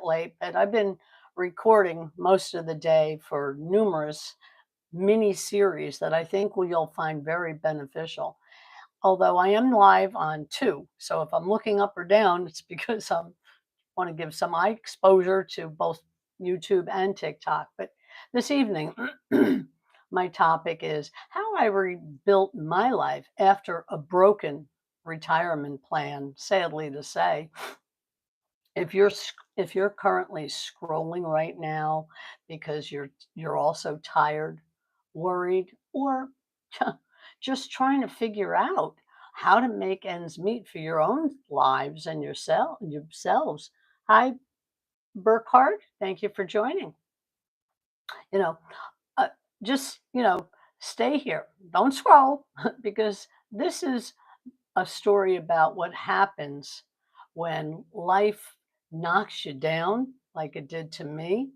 late, but I've been recording most of the day for numerous mini series that I think you'll find very beneficial. Although I am live on two. So if I'm looking up or down, it's because I want to give some eye exposure to both YouTube and TikTok. But this evening, my topic is how I rebuilt my life after a broken retirement plan, sadly to say. If you're currently scrolling right now because you're also tired, worried, or just trying to figure out how to make ends meet for your own lives and yourselves. Hi, Burkhart. Thank you for joining. You know, uh, just stay here. Don't scroll because this is a story about what happens when life knocks you down like it did to me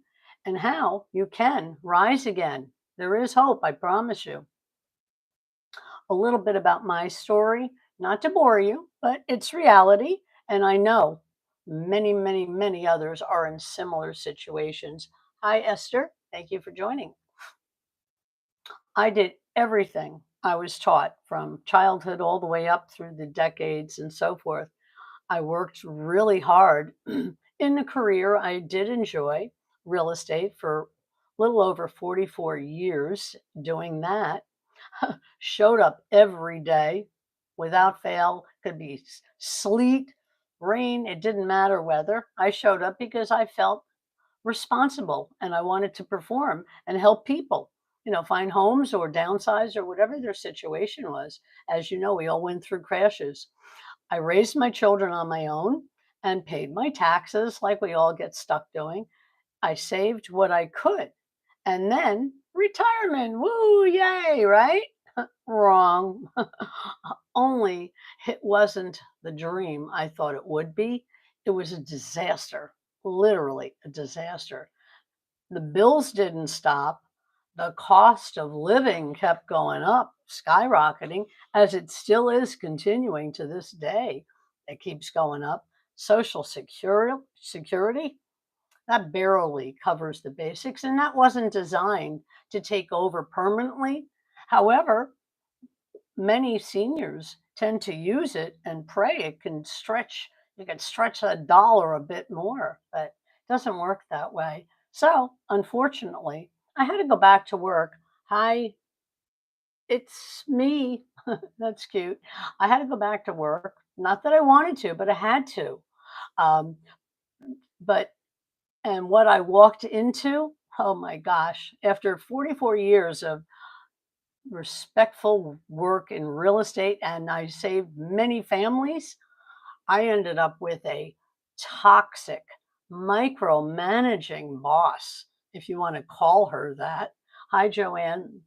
and how you can rise again. There is hope, I promise you. A little bit about my story, not to bore you, but it's reality. And I know many, many, many others are in similar situations. Hi, Esther. Thank you for joining. I did everything I was taught from childhood all the way up through the decades and so forth. I worked really hard in a career I did enjoy, real estate, for a little over 44 years doing that. Showed up every day without fail. Could be sleet, rain, it didn't matter weather. I showed up because I felt responsible and I wanted to perform and help people, find homes or downsize or whatever their situation was. As you know, we all went through crashes. I raised my children on my own and paid my taxes like we all get stuck doing. I saved what I could. And then retirement, woo, yay, right? Wrong. Only it wasn't the dream I thought it would be. It was a disaster, literally a disaster. The bills didn't stop. The cost of living kept going up, skyrocketing, as it still is continuing to this day. It keeps going up. Social security, that barely covers the basics, and that wasn't designed to take over permanently. However, many seniors tend to use it and pray you can stretch that dollar a bit more, but it doesn't work that way. So, unfortunately, I had to go back to work. Hi, it's me. That's cute. I had to go back to work. Not that I wanted to, but I had to. Um, but and what I walked into, oh my gosh, after 44 years of respectful work in real estate and I saved many families, I ended up with a toxic, micromanaging boss, if you want to call her that. Hi, Joanne.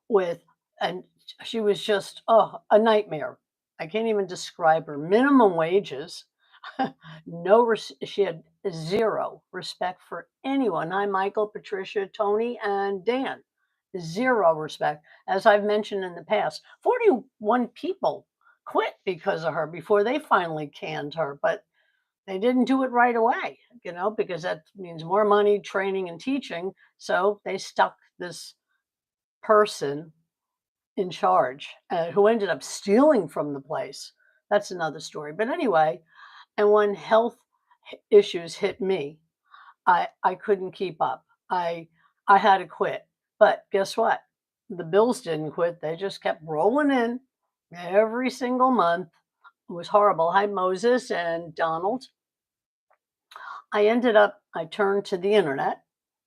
With and she was just a nightmare. I can't even describe her. Minimum wages, she had zero respect for anyone. Hi, Michael, Patricia, Tony, and Dan. Zero respect. As I've mentioned in the past, 41 people quit because of her before they finally canned her, but they didn't do it right away, because that means more money, training, and teaching. So they stuck this person in charge who ended up stealing from the place. That's another story. But anyway, and when health issues hit me, I couldn't keep up. I had to quit. But guess what? The bills didn't quit. They just kept rolling in every single month. It was horrible. Hi, Moses and Donald. I turned to the internet,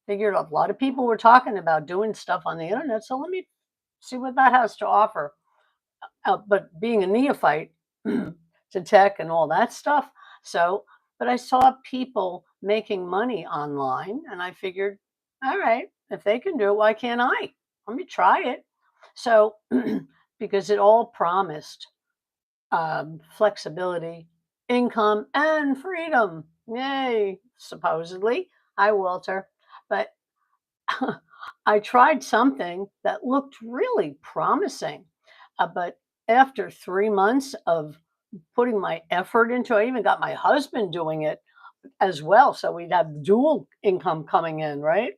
figured a lot of people were talking about doing stuff on the internet. So let me see what that has to offer. But being a neophyte to tech and all that stuff. So, but I saw people making money online and I figured, all right, if they can do it, why can't I? Let me try it. So, because it all promised flexibility, income, and freedom. Yay, supposedly. Hi, Walter. But I tried something that looked really promising. But after 3 months of putting my effort into it, I even got my husband doing it as well, so we'd have dual income coming in, right?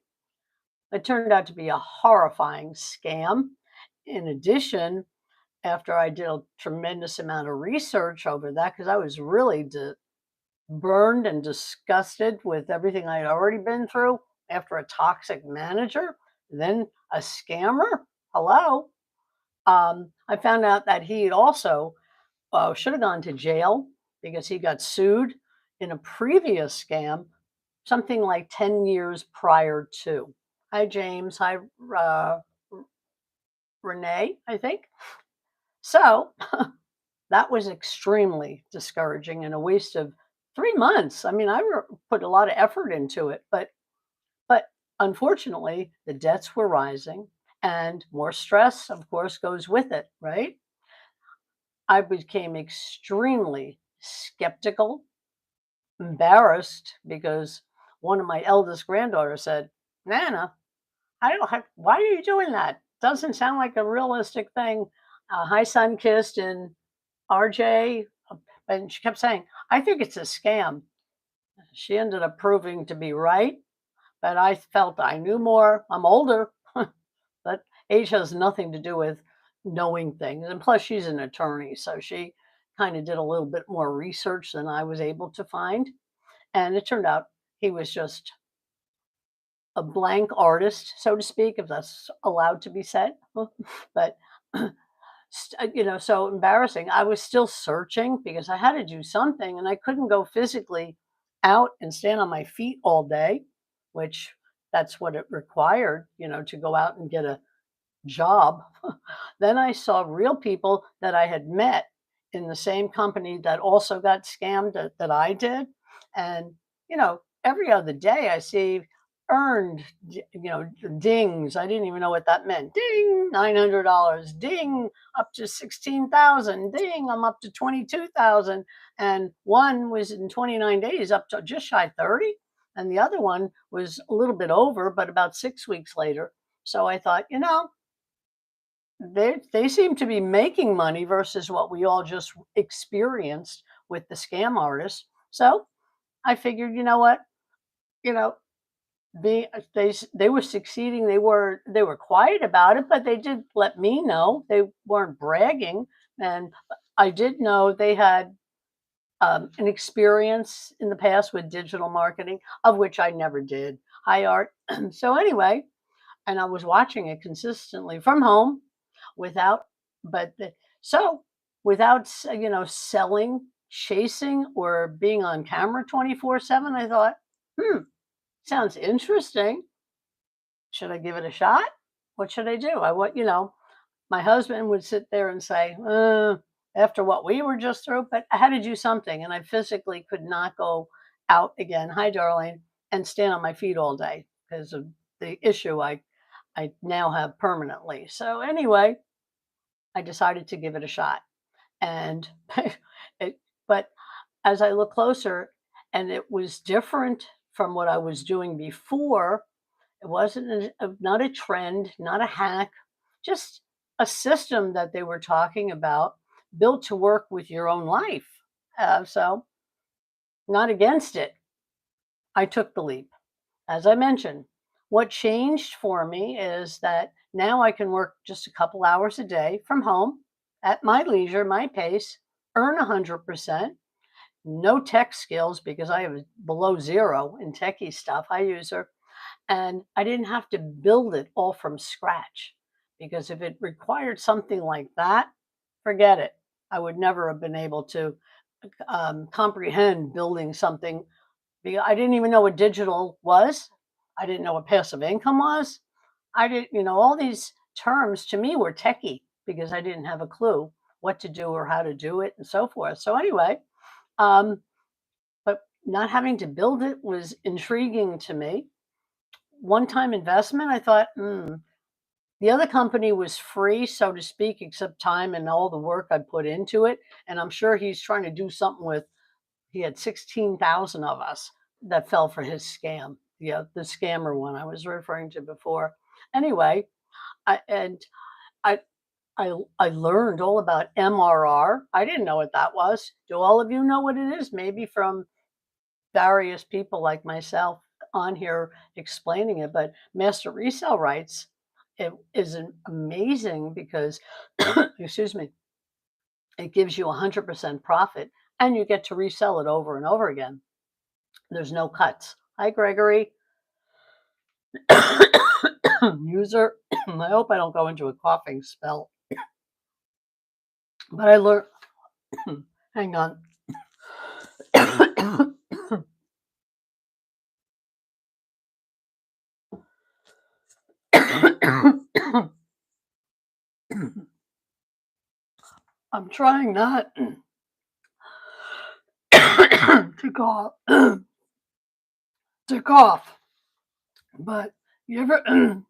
It turned out to be a horrifying scam. In addition, after I did a tremendous amount of research over that, because I was really burned and disgusted with everything I'd already been through after a toxic manager, then a scammer. Hello. I found out that he had also should have gone to jail because he got sued in a previous scam, something like 10 years prior to. Hi, James. Hi, uh, Renee, I think. So that was extremely discouraging and a waste of 3 months. I mean, put a lot of effort into it, but unfortunately, the debts were rising, and more stress, of course, goes with it, right? I became extremely skeptical, embarrassed because one of my eldest granddaughters said, "Nana, I don't have, why are you doing that? Doesn't sound like a realistic thing." Hi, Sun Kissed and RJ. And she kept saying, "I think it's a scam." She ended up proving to be right, but I felt I knew more. I'm older, but age has nothing to do with knowing things. And plus, she's an attorney, so she kind of did a little bit more research than I was able to find. And it turned out he was just a blank artist, so to speak, if that's allowed to be said. But so embarrassing. I was still searching because I had to do something and I couldn't go physically out and stand on my feet all day, which that's what it required, to go out and get a job. Then I saw real people that I had met in the same company that also got scammed that I did. And, every other day I see earned, dings. I didn't even know what that meant. Ding, $900. Ding, up to 16,000. Ding, I'm up to 22,000. And one was in 29 days up to just shy 30. And the other one was a little bit over, but about 6 weeks later. So I thought, they seem to be making money versus what we all just experienced with the scam artists. So I figured, you know what, you know, they were succeeding. They were quiet about it, but they did let me know. They weren't bragging, and I did know they had an experience in the past with digital marketing, of which I never did. Hi, Art. So anyway, and I was watching it consistently from home without, but so without selling, chasing, or being on camera 24/7. I thought, sounds interesting. Should I give it a shot? What should I do? I want, my husband would sit there and say, after what we were just through, but I had to do something, and I physically could not go out again. Hi, darling, and stand on my feet all day because of the issue I now have permanently. So anyway, I decided to give it a shot. And it, but as I look closer, and it was different from what I was doing before. It wasn't not a trend, not a hack, just a system that they were talking about, built to work with your own life. So, not against it. I took the leap. As I mentioned, what changed for me is that now I can work just a couple hours a day from home at my leisure, my pace, earn 100%, no tech skills because I have below zero in techie stuff. I use her. And I didn't have to build it all from scratch because if it required something like that, forget it. I would never have been able to comprehend building something because I didn't even know what digital was. I didn't know what passive income was. I didn't, all these terms to me were techie because I didn't have a clue what to do or how to do it and so forth. So anyway, um, but not having to build it was intriguing to me. One-time investment, I thought, the other company was free, so to speak, except time and all the work I put into it. And I'm sure he's trying to do something with, he had 16,000 of us that fell for his scam. Yeah, the scammer one I was referring to before. Anyway, I and I I learned all about MRR. I didn't know what that was. Do all of you know what it is? Maybe from various people like myself on here explaining it, but master resale rights, it is amazing because, excuse me, it gives you 100% profit and you get to resell it over and over again. There's no cuts. Hi, Gregory. User. I hope I don't go into a coughing spell. But I learned, hang on. I'm trying not to cough, but you ever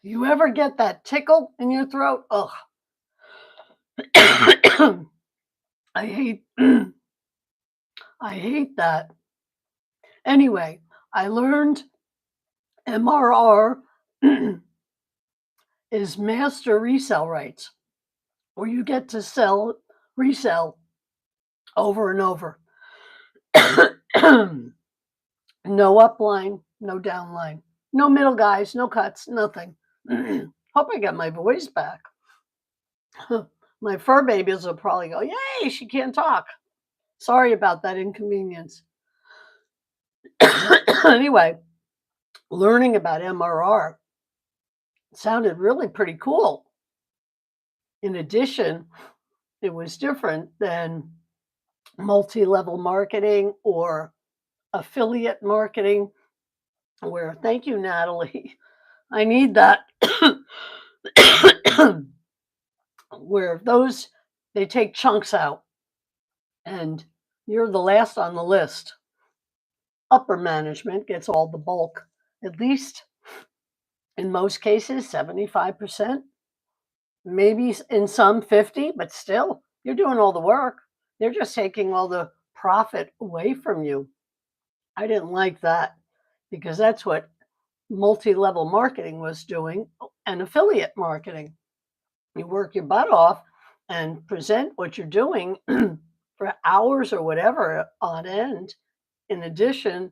you ever get that tickle in your throat? Ugh. I hate I hate that. Anyway, I learned MRR is master resale rights, where you get to resell over and over. No upline, no downline, no middle guys, no cuts, nothing. Hope I get my voice back. My fur babies will probably go, yay, she can't talk. Sorry about that inconvenience. Anyway, learning about MRR sounded really pretty cool. In addition, it was different than multi-level marketing or affiliate marketing, where, thank you, Natalie, I need that. Where those, they take chunks out and you're the last on the list. Upper management gets all the bulk, at least in most cases 75%, maybe in some 50, but still you're doing all the work. They're just taking all the profit away from you. I didn't like that because that's what multi-level marketing was doing, and affiliate marketing. You work your butt off and present what you're doing for hours or whatever on end. In addition,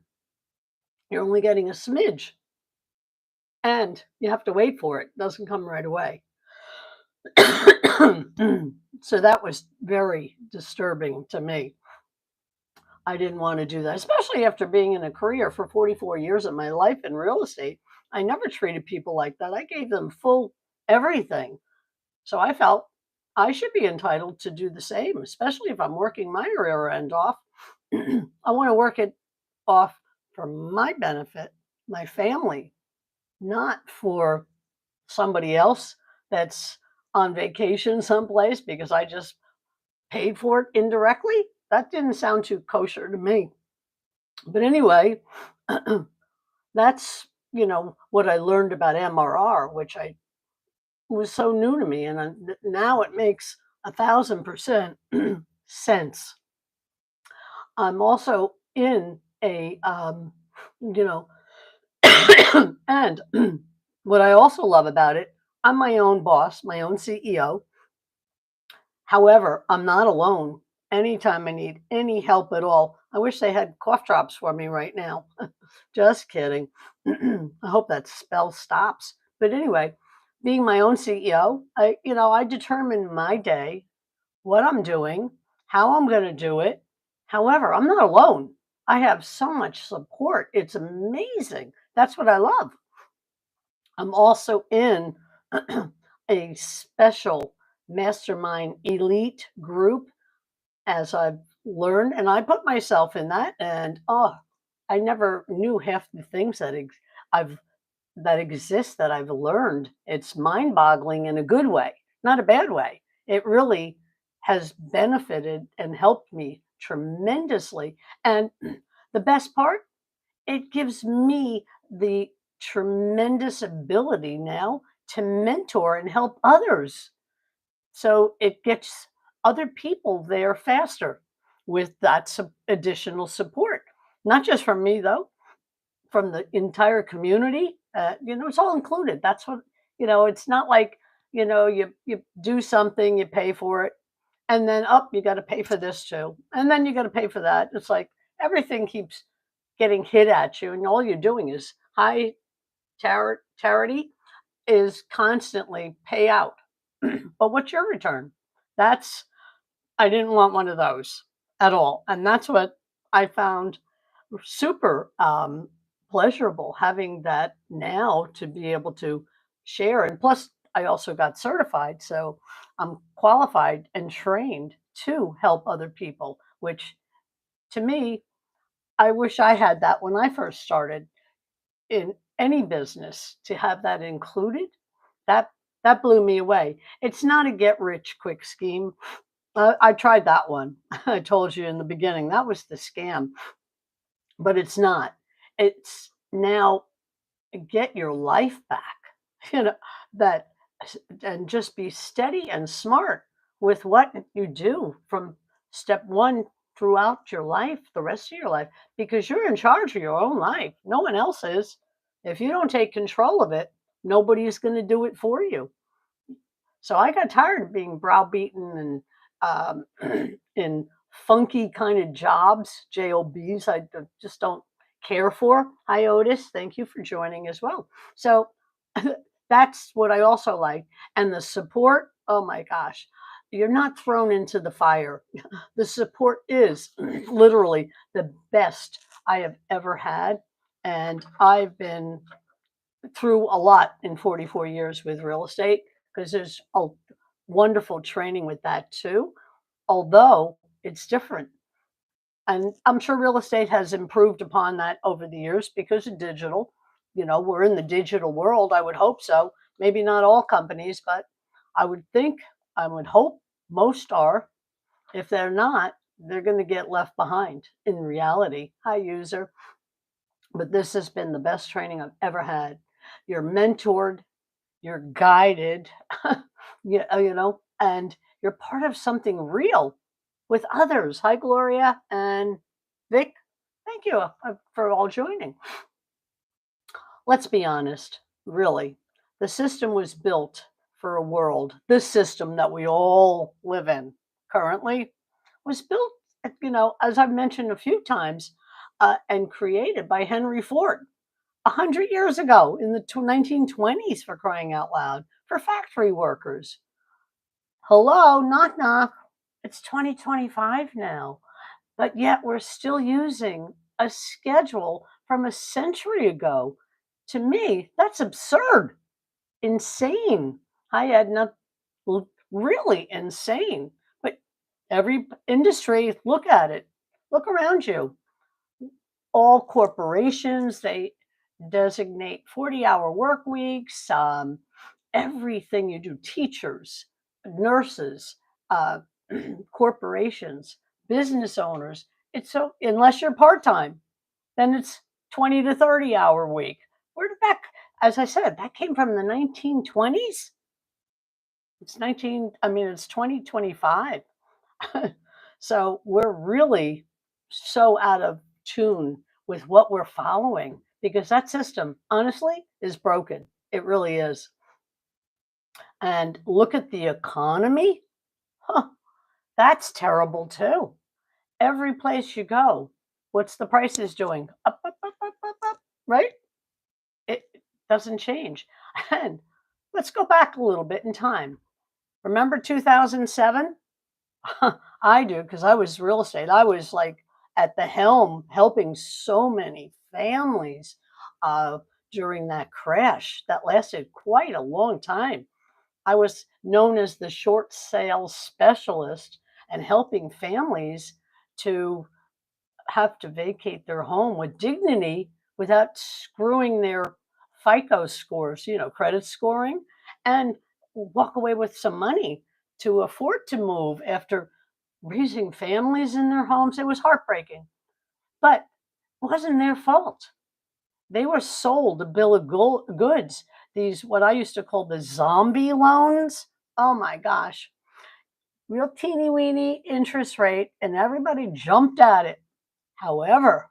you're only getting a smidge and you have to wait for it. It doesn't come right away. So that was very disturbing to me. I didn't want to do that, especially after being in a career for 44 years of my life in real estate. I never treated people like that. I gave them full everything. So I felt I should be entitled to do the same, especially if I'm working my rear end off. I want to work it off for my benefit, my family, not for somebody else that's on vacation someplace because I just paid for it indirectly. That didn't sound too kosher to me. But anyway, that's, what I learned about MRR, which I was so new to me. And now it makes 1,000% sense. I'm also in a, and what I also love about it, I'm my own boss, my own CEO. However, I'm not alone. Anytime I need any help at all, I wish they had cough drops for me right now. Just kidding. I hope that spell stops. But anyway, being my own CEO, I determine my day, what I'm doing, how I'm going to do it. However, I'm not alone. I have so much support. It's amazing. That's what I love. I'm also in a special mastermind elite group, as I've learned, and I put myself in that. And I never knew half the things I've that exist that I've learned. It's mind-boggling in a good way, not a bad way. It really has benefited and helped me tremendously. And the best part, it gives me the tremendous ability now to mentor and help others. So it gets other people there faster with that additional support. Not just from me, though, from the entire community. It's all included. That's what, it's not like, you do something, you pay for it, and then up, you got to pay for this too. And then you got to pay for that. It's like everything keeps getting hit at you, and all you're doing is high charity is constantly pay out. But what's your return? That's I didn't want one of those at all. And that's what I found super pleasurable having that now to be able to share. And plus, I also got certified. So I'm qualified and trained to help other people, which to me, I wish I had that when I first started in any business to have that included. That that blew me away. It's not a get rich quick scheme. I tried that one. I told you in the beginning that was the scam, but it's not. It's now get your life back. You know that, and just be steady and smart with what you do from step one throughout your life, the rest of your life, because you're in charge of your own life. No one else is. If you don't take control of it, nobody's going to do it for you. So I got tired of being browbeaten and in funky kind of jobs, jobs. Just don't care for. Hi, Otis. Thank you for joining as well. So that's what I also like, and the support. Oh my gosh, you're not thrown into the fire. The support is literally the best I have ever had, and I've been through a lot in 44 years with real estate because there's a wonderful training with that too, although it's different. And I'm sure real estate has improved upon that over the years because of digital. We're in the digital world. I would hope so. Maybe not all companies, but I would think, I would hope most are. If they're not, they're going to get left behind in reality. Hi, user. But this has been the best training I've ever had. You're mentored, you're guided, and you're part of something real with others. Hi, Gloria and Vic. Thank you for all joining. Let's be honest, really. The system was built for a world. This system that we all live in currently was built, as I've mentioned a few times, and created by Henry Ford 100 years ago in the 1920s, for crying out loud, for factory workers. Hello, knock knock. It's 2025 now, but yet we're still using a schedule from a century ago. To me, that's absurd, insane. Hi, Edna. Really insane. But every industry, look at it. Look around you. All corporations, they designate 40-hour work weeks, everything you do, teachers, nurses, uh, corporations, business owners. It's so, unless you're part-time, then it's 20 to 30-hour week. Where did that, as I said, that came from the 1920s? It's 2025. So we're really so out of tune with what we're following because that system, honestly, is broken. It really is. And look at the economy. Huh, that's terrible too. Every place you go, what's the prices doing? Up, up, up, up, up, up, right? It doesn't change. And let's go back a little bit in time. Remember 2007? I do because I was real estate. I was like at the helm helping so many families uh, during that crash that lasted quite a long time. I was known as the short sales specialist and helping families to have to vacate their home with dignity without screwing their FICO scores, credit scoring, and walk away with some money to afford to move after raising families in their homes. It was heartbreaking, but it wasn't their fault. They were sold a bill of goods, these, what I used to call the zombie loans. Oh my gosh, real teeny weeny interest rate, and everybody jumped at it. However,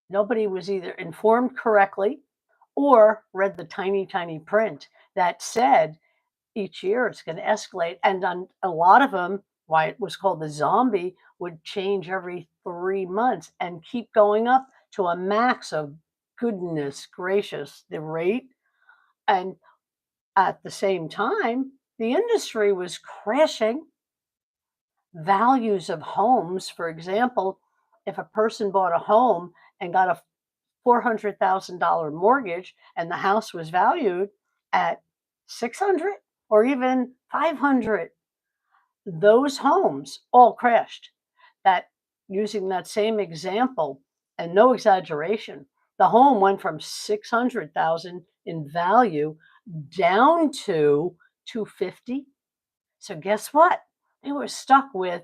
nobody was either informed correctly or read the tiny, tiny print that said each year it's going to escalate. And on a lot of them, why it was called the zombie, would change every 3 months and keep going up to a max of, goodness gracious, the rate. And at the same time, the industry was crashing. Values of homes, for example, if a person bought a home and got a $400,000 mortgage and the house was valued at 600 or even 500, those homes all crashed. That, using that same example, and no exaggeration, the home went from 600,000 in value down to 250. So guess what? They were stuck with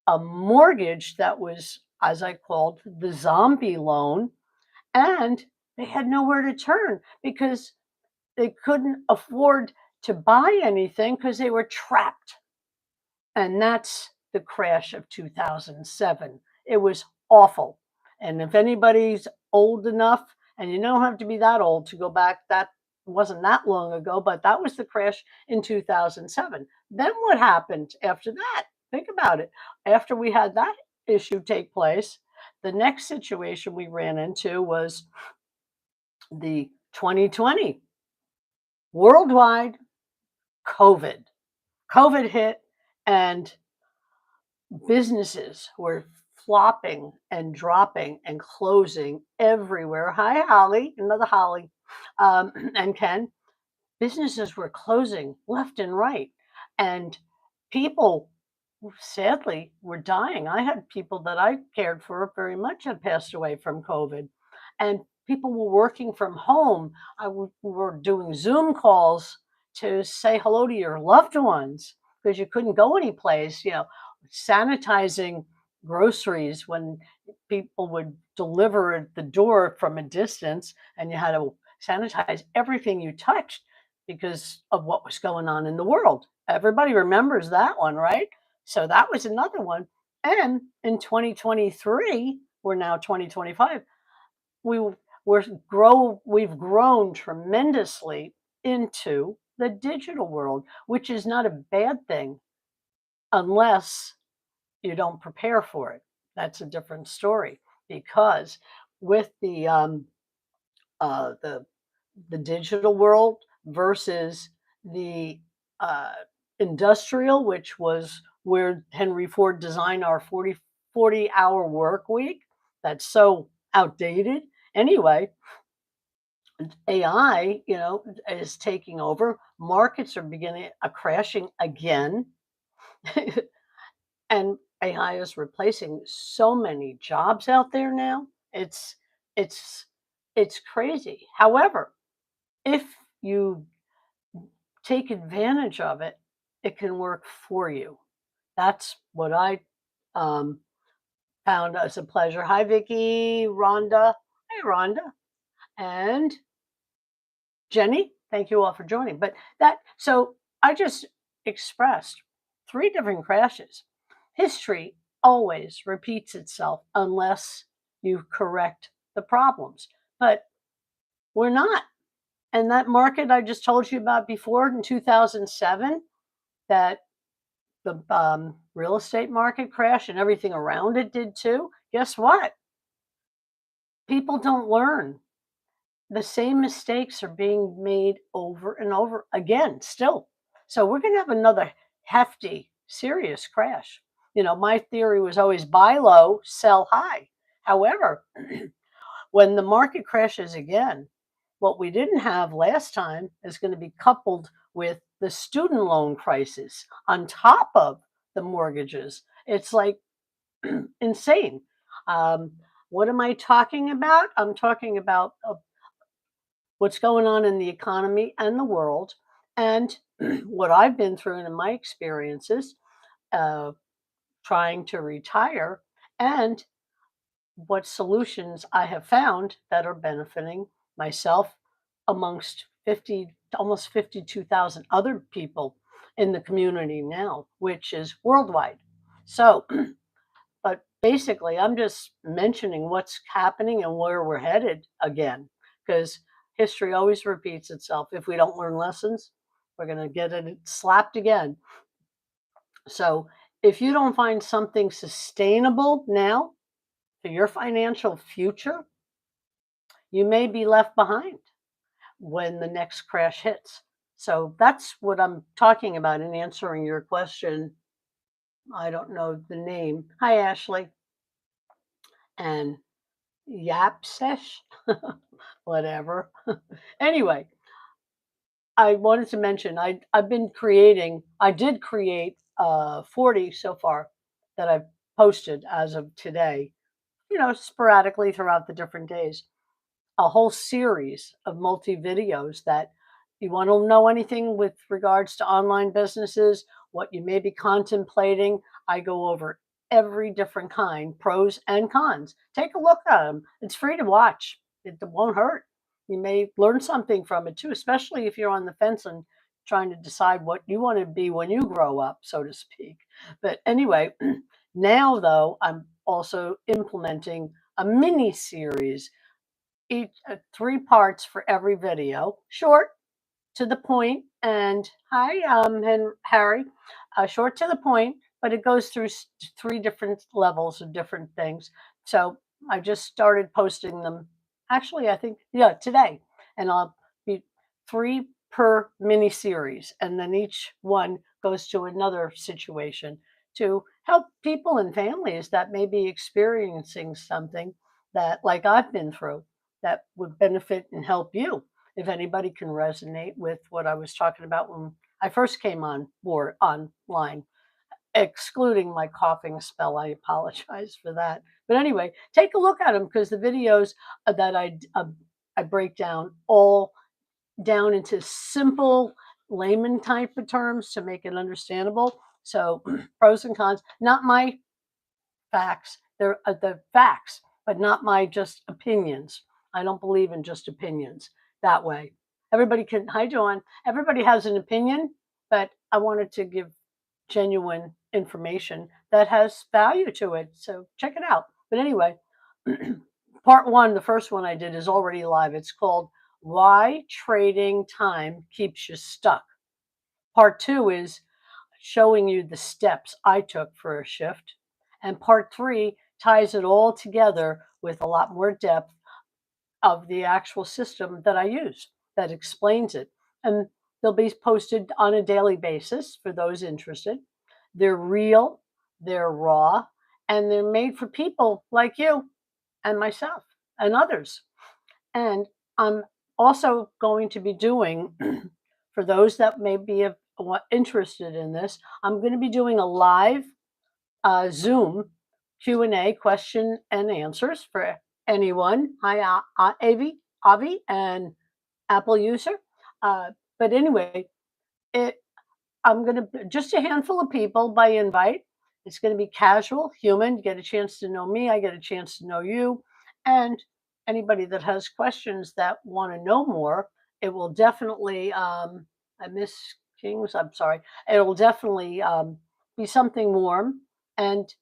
a mortgage that was, as I called, the zombie loan, and they had nowhere to turn because they couldn't afford to buy anything because they were trapped. And that's the crash of 2007. It was awful. And if anybody's old enough, and you don't have to be that old to go back, that wasn't that long ago, but that was the crash in 2007. Then what happened after that? Think about it. After we had that issue take place, the next situation we ran into was the 2020 worldwide COVID. COVID hit, and businesses were flopping and dropping and closing everywhere. Hi, Holly, another Holly, and Ken. Businesses were closing left and right, and people sadly were dying. I had people that I cared for very much had passed away from COVID, and people were working from home. We were doing Zoom calls to say hello to your loved ones because you couldn't go anyplace. Sanitizing groceries when people would deliver at the door from a distance, and you had to sanitize everything you touched because of what was going on in the world. Everybody remembers that one, right? So that was another one. And in 2023, we're now 2025, we we've grown tremendously into the digital world, which is not a bad thing unless you don't prepare for it. That's a different story because with uh, the the digital world versus the uh, industrial, which was where Henry Ford designed our 40-hour work week. That's so outdated. Anyway, AI, is taking over. Markets are beginning crashing again, and AI is replacing so many jobs out there now. It's it's crazy. However, if you take advantage of it, it can work for you. That's what I um, found as a pleasure. Hi, Vicky, Rhonda. Hey, Rhonda. And Jenny. Thank you all for joining. So I just expressed three different crashes. History always repeats itself unless you correct the problems. But we're not. And that market I just told you about before in 2007, that the real estate market crash and everything around it did too. Guess what? People don't learn. The same mistakes are being made over and over again still. So we're going to have another hefty, serious crash. My theory was always buy low, sell high. However, when the market crashes again, what we didn't have last time is going to be coupled with the student loan crisis on top of the mortgages. It's like insane. Um, what am I talking about? I'm talking about what's going on in the economy and the world, and what I've been through in my experiences uh, trying to retire, and what solutions I have found that are benefiting myself amongst 50, almost 52,000 other people in the community now, which is worldwide. So, but basically, I'm just mentioning what's happening and where we're headed again, because history always repeats itself. If we don't learn lessons, we're going to get it slapped again. So, If you don't find something sustainable now for your financial future, you may be left behind when the next crash hits. So that's what I'm talking about in answering your question. I don't know the name. Hi, Ashley. And Yapsesh, whatever. Anyway, I wanted to mention I've been creating. I did create 40 so far that I've posted as of today. Sporadically throughout the different days. A whole series of multi videos that you want to know anything with regards to online businesses, what you may be contemplating. I go over every different kind, pros and cons. Take a look at them. It's free to watch. It won't hurt. You may learn something from it too, especially if you're on the fence and trying to decide what you want to be when you grow up, so to speak. But anyway, now though, I'm also implementing a mini series, each 3 parts for every video, short, to the point, and hi, Harry, short to the point, but it goes through 3 different levels of different things. So I just started posting them. Actually, I think today, and I'll be 3 per mini series, and then each one goes to another situation to help people and families that may be experiencing something that, like I've been through, that would benefit and help you. If anybody can resonate with what I was talking about when I first came on board online, excluding my coughing spell, I apologize for that. But anyway, take a look at them because the videos that I break down all down into simple layman type of terms to make it understandable. So pros and cons, not my facts. They're the facts, but not my just opinions. I don't believe in just opinions that way. Everybody can, hi, Joanne. Everybody has an opinion, but I wanted to give genuine information that has value to it. So check it out. But anyway, part one, the first one I did is already live. It's called Why Trading Time Keeps You Stuck. Part two is showing you the steps I took for a shift. And part three ties it all together with a lot more depth of the actual system that I use that explains it. And they'll be posted on a daily basis for those interested. They're real, they're raw, and they're made for people like you and myself and others. And I'm also going to be doing, for those that may be interested in this, I'm going to be doing a live Zoom Q&A, question and answers for anyone. Hi, Avi, and Apple user. But anyway, it I'm going to just a handful of people by invite. It's going to be casual, human. You get a chance to know me. I get a chance to know you, and anybody that has questions that want to know more. It will definitely. I miss Kings. I'm sorry. It will definitely be something warm, and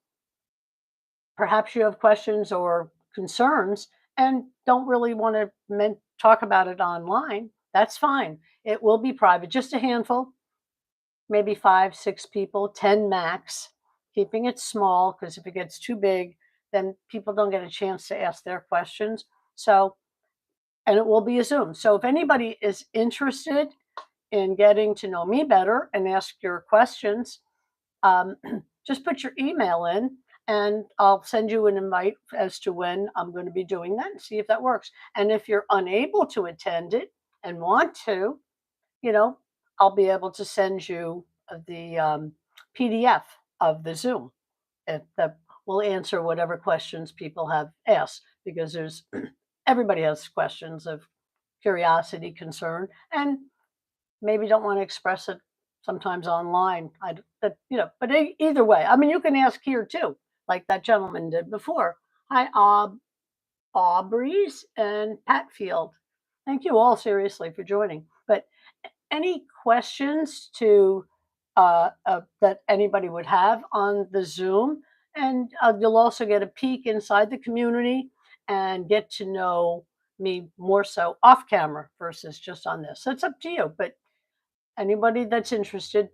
perhaps you have questions or concerns and don't really want to talk about it online. That's fine. It will be private, just a handful, maybe 5, 6 people, 10 max, keeping it small because if it gets too big, then people don't get a chance to ask their questions. So, and it will be a Zoom. So if anybody is interested in getting to know me better and ask your questions, um, just put your email in and I'll send you an invite as to when I'm going to be doing that and see if that works. And if you're unable to attend it and want to, you know, I'll be able to send you the PDF of the Zoom that will answer whatever questions people have asked because there's everybody has questions of curiosity, concern, and maybe don't want to express it sometimes online. But either way, I mean, you can ask here too, like that gentleman did before. Hi, Aubrey's and Patfield. Thank you all seriously for joining. But any questions to that anybody would have on the Zoom, and you'll also get a peek inside the community and get to know me more so off camera versus just on this. So it's up to you. But anybody that's interested,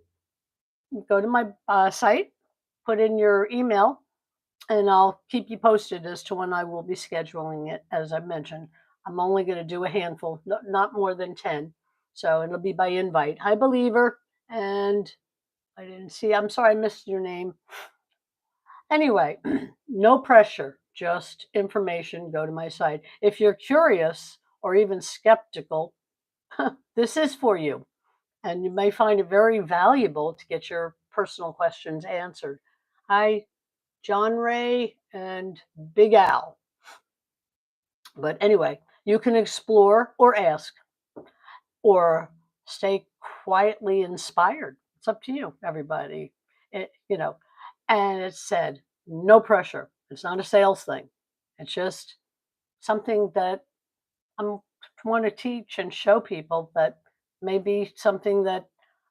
go to my site put in your email and I'll keep you posted as to when I will be scheduling it. As I mentioned, I'm only going to do a handful, not more than 10. So it'll be by invite. Hi, Believer. And I didn't see, I'm sorry, I missed your name. Anyway, no pressure, just information. Go to my site. If you're curious or even skeptical, this is for you. And you may find it very valuable to get your personal questions answered. Hi, John Ray and Big Al. But anyway, you can explore or ask or stay quietly inspired. It's up to you, everybody. And it said, no pressure. It's not a sales thing. It's just something that I want to teach and show people that may be something that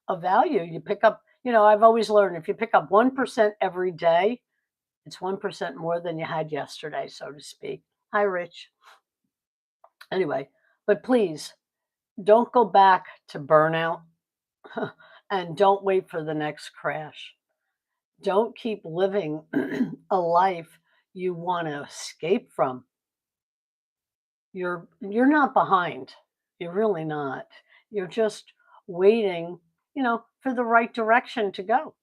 of value. You pick up, I've always learned if you pick up 1% every day, it's 1% more than you had yesterday, so to speak. Hi, Rich. Anyway, but please don't go back to burnout and don't wait for the next crash. Don't keep living a life you want to escape from. You're not behind. You're really not. You're just waiting, for the right direction to go.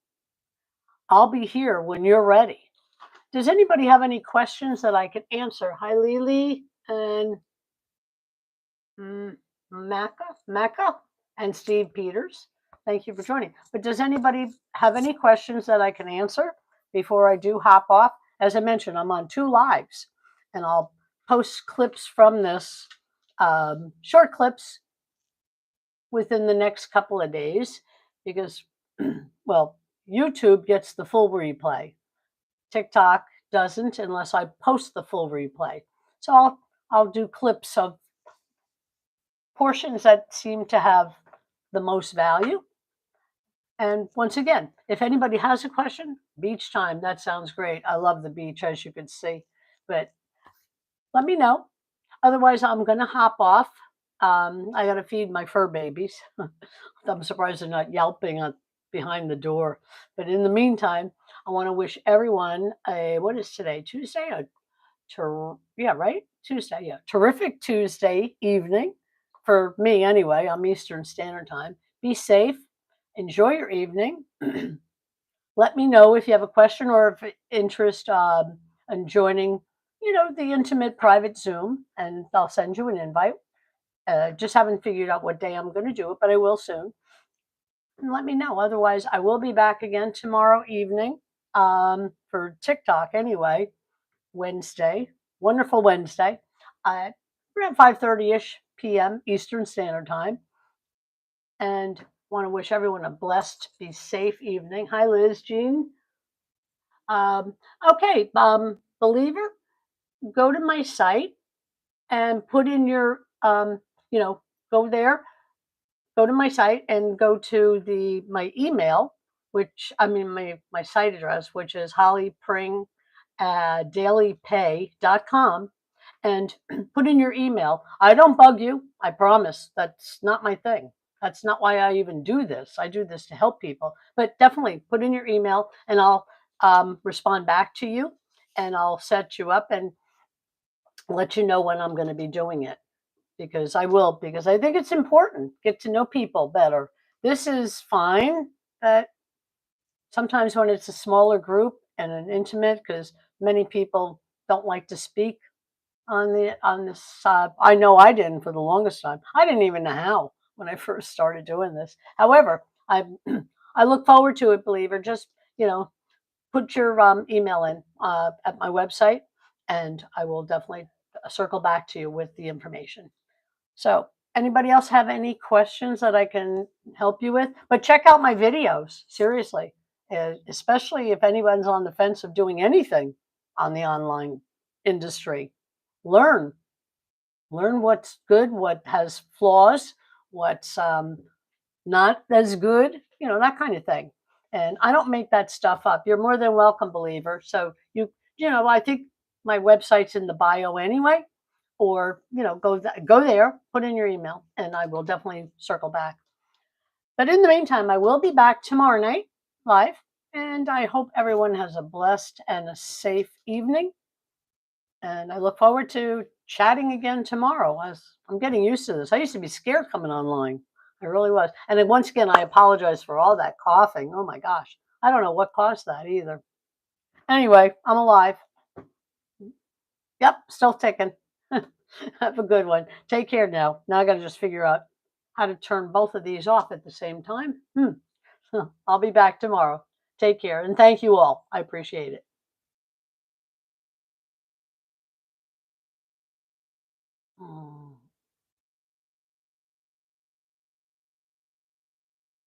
I'll be here when you're ready. Does anybody have any questions that I can answer? Hi, Lily and Macca and Steve Peters. Thank you for joining. But does anybody have any questions that I can answer before I do hop off? As I mentioned, I'm on 2 lives, and I'll post clips from this, short clips, within the next couple of days because, well, YouTube gets the full replay. TikTok doesn't unless I post the full replay. So I'll do clips of portions that seem to have the most value. And once again, if anybody has a question, beach time, that sounds great. I love the beach, as you can see. But let me know. Otherwise, I'm going to hop off. I got to feed my fur babies. I'm surprised they're not yelping behind the door. But in the meantime, I want to wish everyone what is today? Tuesday? Tuesday, yeah. Terrific Tuesday evening for me anyway. I'm Eastern Standard Time. Be safe. Enjoy your evening. Let me know if you have a question or if interest in joining, the intimate private Zoom, and I'll send you an invite. Just haven't figured out what day I'm going to do it, but I will soon. And let me know. Otherwise, I will be back again tomorrow evening for TikTok anyway, Wednesday, wonderful Wednesday, around 5:30-ish p.m. Eastern Standard Time. And want to wish everyone a blessed, be safe evening. Hi, Liz, Jean. Okay, Believer, go to my site and put in your, go there, go to my site and go to my email, my site address, which is hollypring@dailypay.com, and put in your email. I don't bug you. I promise. That's not my thing. That's not why I even do this. I do this to help people. But definitely put in your email and I'll respond back to you and I'll set you up and let you know when I'm going to be doing it. Because I think it's important. Get to know people better. This is fine, but sometimes when it's a smaller group and an intimate, because many people don't like to speak on this side. I know I didn't for the longest time. I didn't even know how when I first started doing this. However, I I look forward to it, Believer. Just put your email in at my website, and I will definitely circle back to you with the information. So, anybody else have any questions that I can help you with? But check out my videos, seriously, especially if anyone's on the fence of doing anything on the online industry. Learn what's good, what has flaws, what's not as good, that kind of thing. And I don't make that stuff up. You're more than welcome, Believer. So I think my website's in the bio anyway. Or go there, put in your email, and I will definitely circle back. But in the meantime, I will be back tomorrow night live And I hope everyone has a blessed and a safe evening. And I look forward to chatting again tomorrow. As I'm getting used to this. I used to be scared coming online. I really was. And then once again, I apologize for all that coughing. Oh my gosh. I don't know what caused that either. Anyway, I'm alive. Yep, still ticking. Have a good one. Take care now. Now I got to just figure out how to turn both of these off at the same time. I'll be back tomorrow. Take care and thank you all. I appreciate it.